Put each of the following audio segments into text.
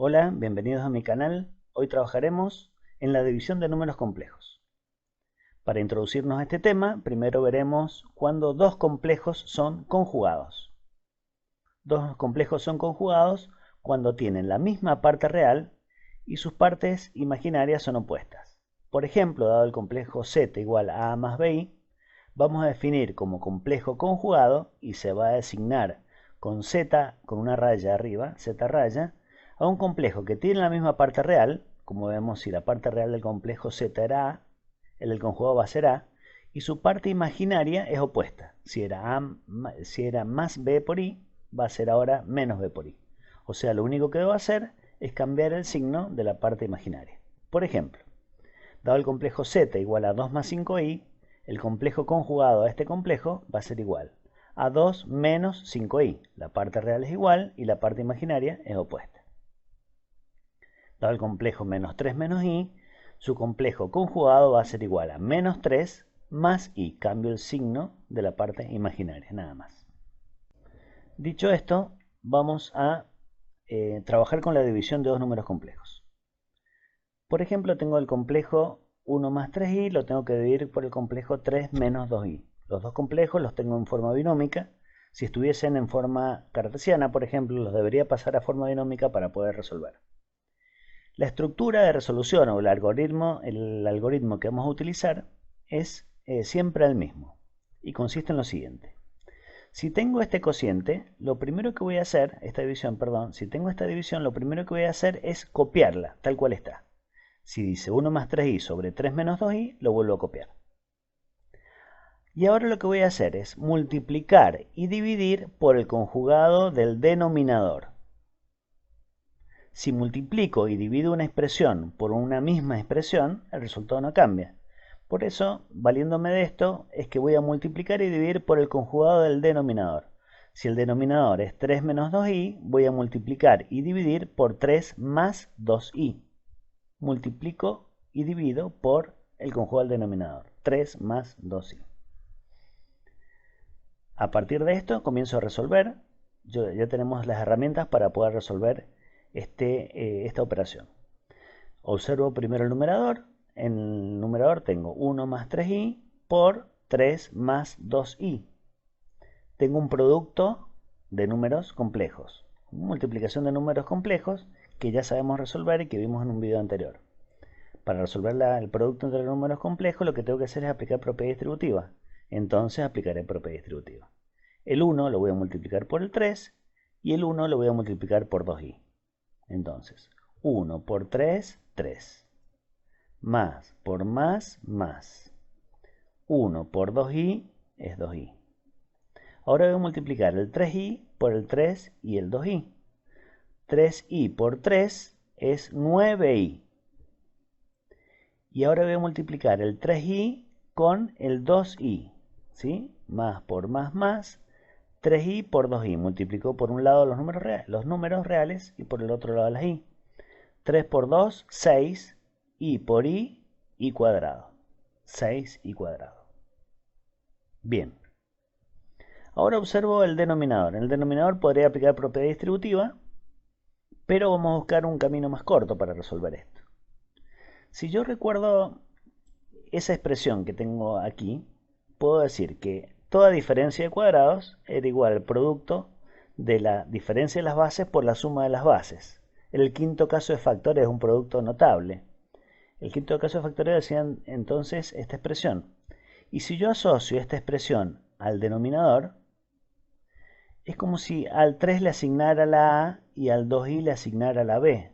Hola, bienvenidos a mi canal. Hoy trabajaremos en la división de números complejos. Para introducirnos a este tema, primero veremos cuándo dos complejos son conjugados. Dos complejos son conjugados cuando tienen la misma parte real y sus partes imaginarias son opuestas. Por ejemplo, dado el complejo z igual a más bi, vamos a definir como complejo conjugado y se va a designar con z, con una raya arriba, z raya, a un complejo que tiene la misma parte real. Como vemos, si la parte real del complejo z era a, el del conjugado va a ser a, y su parte imaginaria es opuesta. Si era más b por i, va a ser ahora menos b por i. O sea, lo único que debo hacer es cambiar el signo de la parte imaginaria. Por ejemplo, dado el complejo z igual a 2 más 5i, el complejo conjugado a este complejo va a ser igual a 2 menos 5i. La parte real es igual y la parte imaginaria es opuesta. Dado el complejo menos 3 menos i, su complejo conjugado va a ser igual a menos 3 más i. Cambio el signo de la parte imaginaria, nada más. Dicho esto, vamos a trabajar con la división de dos números complejos. Por ejemplo, tengo el complejo 1 más 3i, lo tengo que dividir por el complejo 3 menos 2i. Los dos complejos los tengo en forma binómica. Si estuviesen en forma cartesiana, por ejemplo, los debería pasar a forma binómica para poder resolver. La estructura de resolución o el algoritmo que vamos a utilizar es siempre el mismo y consiste en lo siguiente. Si tengo este cociente, lo primero que voy a hacer, si tengo esta división, lo primero que voy a hacer es copiarla tal cual está. Si dice 1 más 3i sobre 3 menos 2i, lo vuelvo a copiar. Y ahora lo que voy a hacer es multiplicar y dividir por el conjugado del denominador. Si multiplico y divido una expresión por una misma expresión, el resultado no cambia. Por eso, valiéndome de esto, es que voy a multiplicar y dividir por el conjugado del denominador. Si el denominador es 3 menos 2i, voy a multiplicar y dividir por 3 más 2i. Multiplico y divido por el conjugado del denominador, 3 más 2i. A partir de esto comienzo a resolver. Ya tenemos las herramientas para poder resolver esta operación. Observo primero el numerador. En el numerador tengo 1 más 3i por 3 más 2i. Tengo un producto de números complejos, multiplicación de números complejos que ya sabemos resolver y que vimos en un video anterior. Para resolver el producto entre números complejos, lo que tengo que hacer es aplicar propiedad distributiva. Entonces aplicaré propiedad distributiva. El 1 lo voy a multiplicar por el 3 y el 1 lo voy a multiplicar por 2i. Entonces, 1 por 3, 3. Más por más. 1 por 2i es 2i. Ahora voy a multiplicar el 3i por el 3 y el 2i. 3i por 3 es 9i. Y ahora voy a multiplicar el 3i con el 2i. ¿Sí? Más por más. 3i por 2i. Multiplico por un lado los números reales y por el otro lado las i. 3 por 2, 6. I por i cuadrado. 6i cuadrado. Bien. Ahora observo el denominador. En el denominador podría aplicar propiedad distributiva, pero vamos a buscar un camino más corto para resolver esto. Si yo recuerdo esa expresión que tengo aquí, puedo decir que toda diferencia de cuadrados era igual al producto de la diferencia de las bases por la suma de las bases. El quinto caso de factorial es un producto notable. El quinto caso de factorial decía entonces esta expresión. Y si yo asocio esta expresión al denominador, es como si al 3 le asignara la a y al 2i le asignara la b.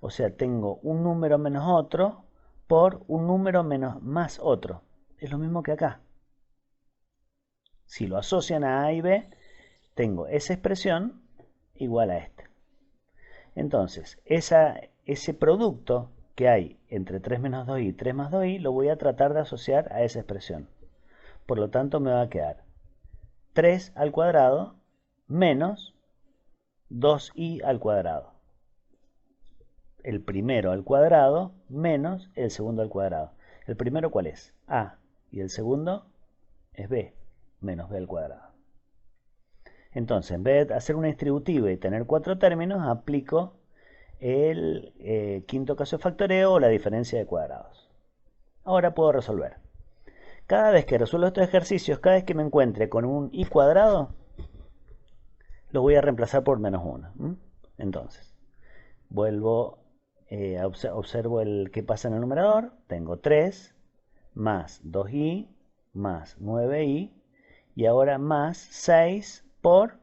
O sea, tengo un número menos otro por un número menos más otro. Es lo mismo que acá. Si lo asocian a A y B, tengo esa expresión igual a esta. Entonces, ese producto que hay entre 3 menos 2i y 3 más 2i lo voy a tratar de asociar a esa expresión. Por lo tanto, me va a quedar 3 al cuadrado menos 2i al cuadrado. El primero al cuadrado menos el segundo al cuadrado. ¿El primero cuál es? A. Y el segundo es b, menos b al cuadrado. Entonces, en vez de hacer una distributiva y tener 4 términos, aplico el quinto caso de factoreo o la diferencia de cuadrados. Ahora puedo resolver. Cada vez que resuelvo estos ejercicios, cada vez que me encuentre con un i cuadrado, lo voy a reemplazar por menos 1. Entonces, vuelvo, observo el que pasa en el numerador. Tengo 3 más 2i más 9i y ahora más 6 por,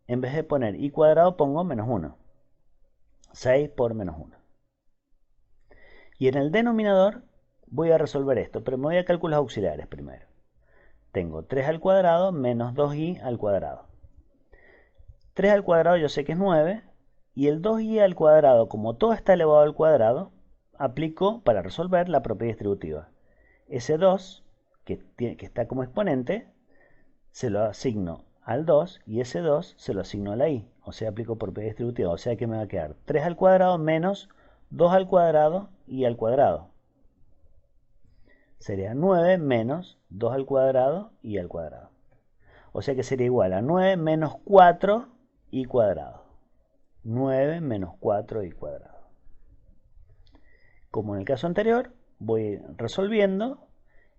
en vez de poner i cuadrado pongo menos 1. 6 por menos 1. Y en el denominador voy a resolver esto, pero me voy a cálculos auxiliares primero. Tengo 3 al cuadrado menos 2i al cuadrado. 3 al cuadrado yo sé que es 9, y el 2i al cuadrado, como todo está elevado al cuadrado, aplico para resolver la propiedad distributiva. Ese 2, que está como exponente, se lo asigno al 2, y ese 2 se lo asigno a la i, o sea, aplico propiedad distributiva, o sea que me va a quedar 3 al cuadrado menos 2 al cuadrado y al cuadrado. Sería 9 menos 2 al cuadrado y al cuadrado. O sea que sería igual a 9 menos 4 y cuadrado. 9 menos 4 y cuadrado. Como en el caso anterior, voy resolviendo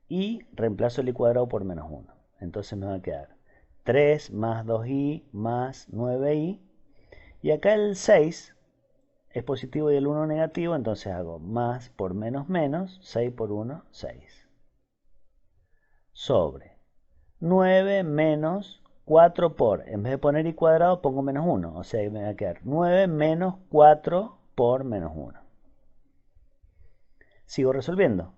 y reemplazo el i cuadrado por menos 1. Entonces me va a quedar 3 más 2i más 9i. Y acá el 6 es positivo y el 1 negativo, entonces hago más por menos menos, 6 por 1, 6. Sobre 9 menos 4 por, en vez de poner i cuadrado pongo menos 1, o sea que me va a quedar 9 menos 4 por menos 1. Sigo resolviendo.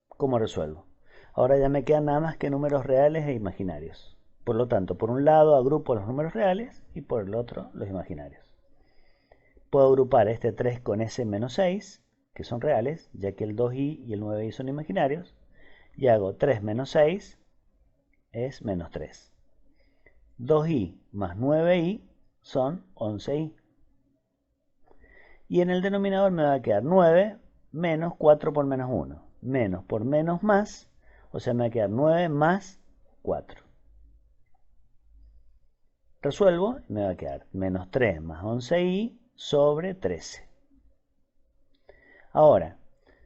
¿Cómo resuelvo? Ahora ya me quedan nada más que números reales e imaginarios. Por lo tanto, por un lado agrupo los números reales y por el otro los imaginarios. Puedo agrupar este 3 con ese menos 6, que son reales, ya que el 2i y el 9i son imaginarios, y hago 3 menos 6 es menos 3. 2i más 9i son 11i. Y en el denominador me va a quedar 9 menos 4 por menos 1. Menos por menos más, o sea, me va a quedar 9 más 4. Resuelvo, me va a quedar menos 3 más 11i sobre 13. Ahora,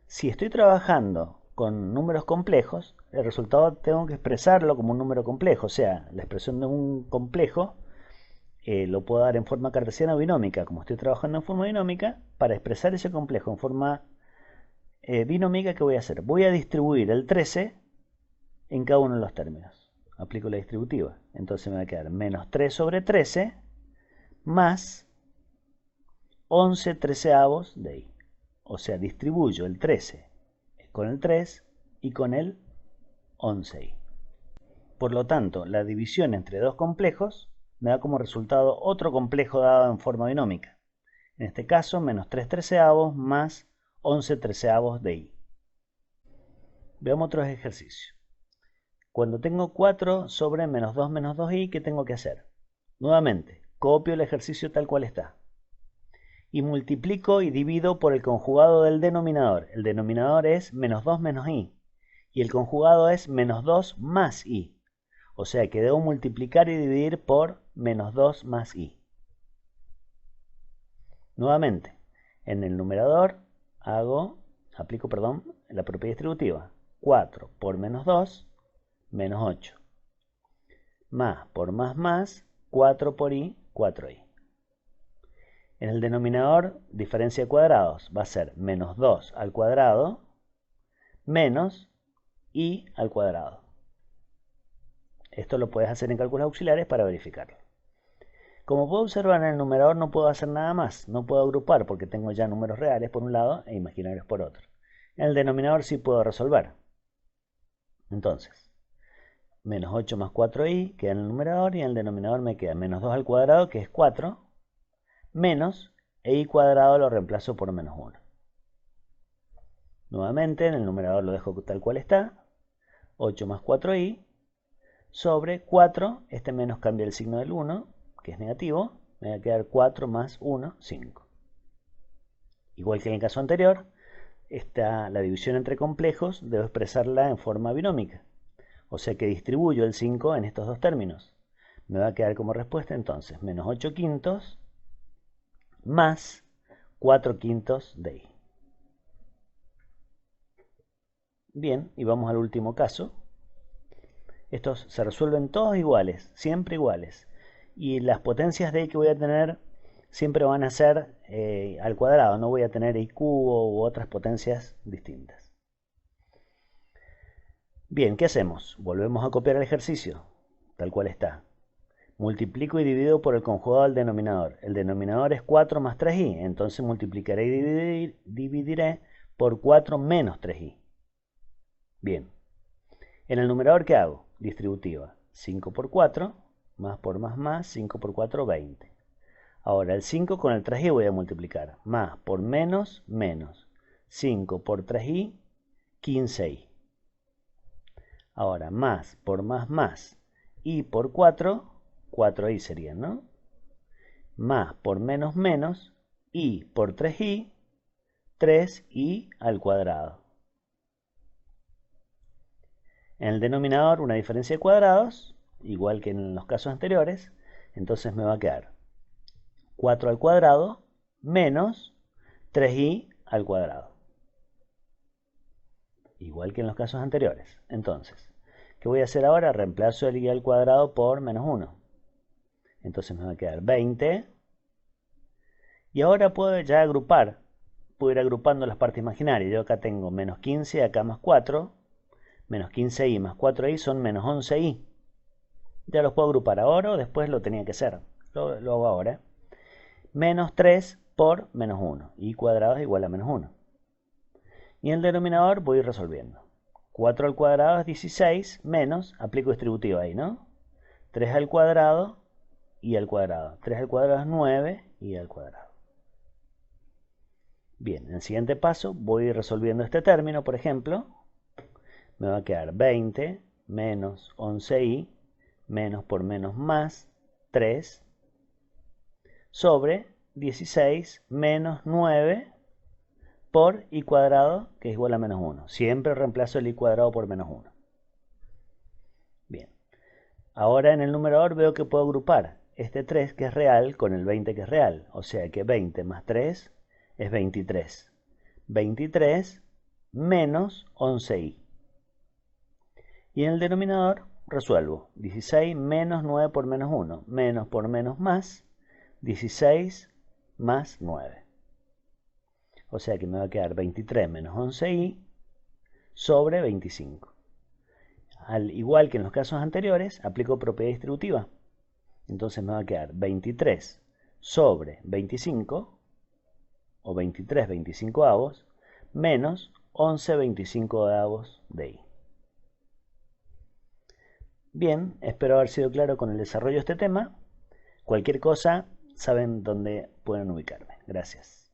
si estoy trabajando con números complejos, el resultado tengo que expresarlo como un número complejo, o sea, la expresión de un complejo lo puedo dar en forma cartesiana o binómica. Como estoy trabajando en forma binómica, para expresar ese complejo en forma binómica, ¿qué voy a hacer? Voy a distribuir el 13 en cada uno de los términos. Aplico la distributiva. Entonces me va a quedar menos 3 sobre 13 más 11 treceavos de i. O sea, distribuyo el 13 con el 3 y con el 11i. Por lo tanto, la división entre dos complejos me da como resultado otro complejo dado en forma binómica. En este caso, menos 3 treceavos más 11 treceavos de i. Veamos otros ejercicios. Cuando tengo 4 sobre menos 2i, ¿qué tengo que hacer? Nuevamente, copio el ejercicio tal cual está. Y multiplico y divido por el conjugado del denominador. El denominador es menos 2 menos i. Y el conjugado es menos 2 más i. O sea que debo multiplicar y dividir por menos 2 más i. Nuevamente, en el numerador aplico la propiedad distributiva. 4 por menos 2, menos 8. Más por más, 4 por i, 4i. En el denominador, diferencia de cuadrados, va a ser menos 2 al cuadrado menos i al cuadrado. Esto lo puedes hacer en cálculos auxiliares para verificarlo. Como puedo observar en el numerador no puedo hacer nada más, no puedo agrupar porque tengo ya números reales por un lado e imaginarios por otro. En el denominador sí puedo resolver. Entonces, menos 8 más 4i queda en el numerador y en el denominador me queda menos 2 al cuadrado, que es 4, menos i cuadrado lo reemplazo por menos 1. Nuevamente en el numerador lo dejo tal cual está, 8 más 4i sobre 4, este menos cambia el signo del 1, que es negativo, me va a quedar 4 más 1, 5. Igual que en el caso anterior, la división entre complejos debo expresarla en forma binómica. O sea que distribuyo el 5 en estos dos términos. Me va a quedar como respuesta entonces menos 8 quintos más 4/5 de i. Bien, y vamos al último caso. Estos se resuelven todos iguales, siempre iguales. Y las potencias de i que voy a tener siempre van a ser al cuadrado, no voy a tener i cubo u otras potencias distintas. Bien, ¿qué hacemos? Volvemos a copiar el ejercicio, tal cual está. Multiplico y divido por el conjugado del denominador. El denominador es 4 más 3i, entonces multiplicaré y dividiré por 4 menos 3i. Bien. En el numerador, ¿qué hago? Distributiva. 5 por 4, más por más, 5 por 4, 20. Ahora el 5 con el 3i voy a multiplicar. Más por menos, menos. 5 por 3i, 15i. Ahora más por más, i por 4, 4i serían, ¿no? Más por menos, menos, i por 3i, 3i al cuadrado. En el denominador una diferencia de cuadrados, igual que en los casos anteriores, entonces me va a quedar 4 al cuadrado menos 3i al cuadrado. Igual que en los casos anteriores. Entonces, ¿qué voy a hacer ahora? Reemplazo el i al cuadrado por menos 1. Entonces me va a quedar 20. Y ahora puedo ya agrupar. Puedo ir agrupando las partes imaginarias. Yo acá tengo menos 15, acá más 4. Menos 15i más 4i son menos 11i. Ya los puedo agrupar ahora o después lo tenía que hacer. Lo hago ahora. Menos 3 por menos 1. I cuadrado es igual a menos 1. Y en el denominador voy a ir resolviendo. 4 al cuadrado es 16 menos, aplico distributiva ahí, ¿no? 3 al cuadrado y al cuadrado. 3 al cuadrado es 9 y al cuadrado. Bien, en el siguiente paso voy a ir resolviendo este término, por ejemplo. Me va a quedar 20 menos 11i menos por menos más 3 sobre 16 menos 9 por i cuadrado, que es igual a menos 1. Siempre reemplazo el i cuadrado por menos 1. Bien. Ahora en el numerador veo que puedo agrupar este 3 que es real con el 20 que es real. O sea que 20 más 3 es 23. 23 menos 11i. Y en el denominador resuelvo. 16 menos 9 por menos 1. Menos por menos más. 16 más 9. O sea que me va a quedar 23 menos 11i sobre 25. Al igual que en los casos anteriores, aplico propiedad distributiva. Entonces me va a quedar 23 sobre 25, o 23 25avos, menos 11 25avos de i. Bien, espero haber sido claro con el desarrollo de este tema. Cualquier cosa, saben dónde pueden ubicarme. Gracias.